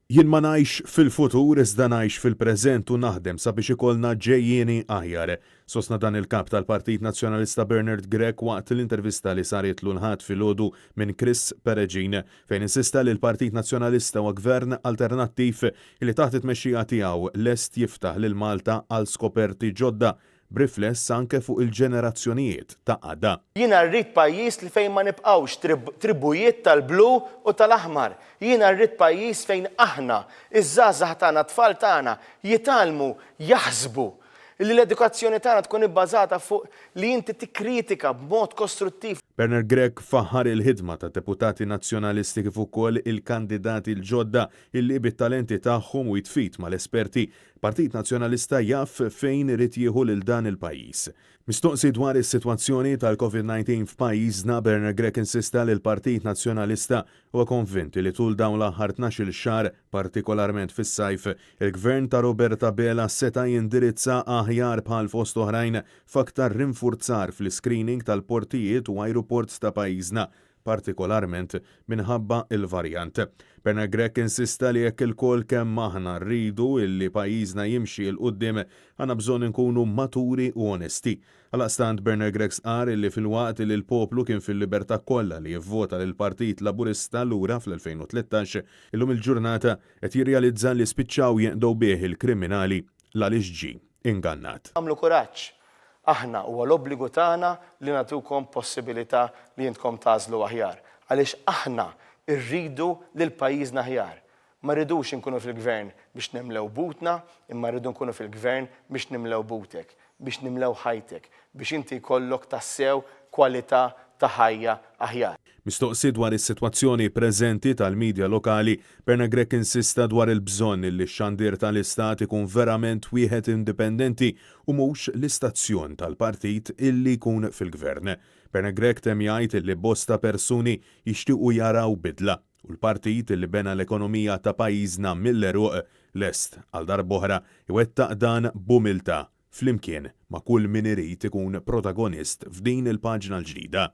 Jien ma ngħix fil-futur iżda ngħix fil-preżent u naħdem sabiex ikollna ġejjieni aħjar. Sostna dan il-kap tal-Partit Nazzjonalista Bernard Grech waqt l-intervista li saret l-ħadd filgħodu minn Chris Pereġin fejn insista li l-Partit Nazzjonalista huwa gvern alternattiv li taħt it-tmexxija tiegħu lest jiftaħ lil Malta għal skoperti ġodda b'rifless anke fuq il-ġenerazzjonijiet ta' għada. Jiena rrid pajjiż li fejn ma nibqgħux tribujiet tal-blu u tal-aħmar. Jiena rrid pajjiż fejn aħna, iż-żgħażagħ tagħna, tfal tagħna jitalmu, jaħsbu li l-edukazzjoni tagħna tkun ibbażata fuq li inti tikkritika b'mod kostruttiv. Bernard Grech faħħar il-ħidma ta' deputati nazzjonalisti kif ukoll il-kandidati l-ġodda illi bit-talenti tagħhom u jitfit mal-esperti Partit Nazzjonalista jaf fejn irid jieħu lil dan il-pajjiż. Mistoqsi dwar is-sitwazzjoni tal-COVID-19 f'pajjiżna, Bernard Grech insista li l-Partit Nazzjonalista huwa konvinti li tul dawn l-aħħar 12-il xahar, partikolarment fis-sajf, il-Gvern ta' Roberta Bela seta' jindirizza aħjar bħal fost oħrajn f'aktar rinfurzar fl-screening tal-portijiet u ajruports ta' pajjiżna, partikolarment minħabba il-varjant. Bernard Grech insista li jekk il-kol kemm aħna rridu illi pajjiżna jimxi l-qudiem għandna bżonn inkunu maturi u onesti. Għalaqstant Bernard Grech qal illi fil-waqt li l-poplu kien fil-libertà kollha li jivvota lil Partit Laburista lura fl-2013, illum il-ġurnata qed jirrealizza li spiċċaw jeqdew bih il-kriminali għaliex ġie ingannat. Għamlu kuraġġ. Aħna huwa l-obbligu tagħna li nagħtukom possibilità li intkom tażlu aħjar. Għaliex aħna rridu lil pajjiżna aħjar. Ma rridux inkunu fil-gvern biex nimlew butna, imma rridu nkunu fil-gvern biex nimlew butek, biex nimlew ħajtek, biex inti jkollok tassew kwalità ta' ħajja aħjar. Mistoqsi dwar is-sitwazzjoni preżenti tal-medja lokali, Bernard Grech insista dwar il-bżonn li x-xandir tal-istat ikun verament wieħed indipendenti u mhux l-istazzjon tal-partit illi jkun fil-gvern. Bernard Grech tem jgħid li bosta persuni jixtiequ jaraw bidla u l-partit illi bena l-ekonomija ta' pajjiżna mill-eruq lest għal darb'oħra iwettaq dan b'umiltà flimkien ma' kull min irid ikun protagonist f'din il-paġna l-ġdida.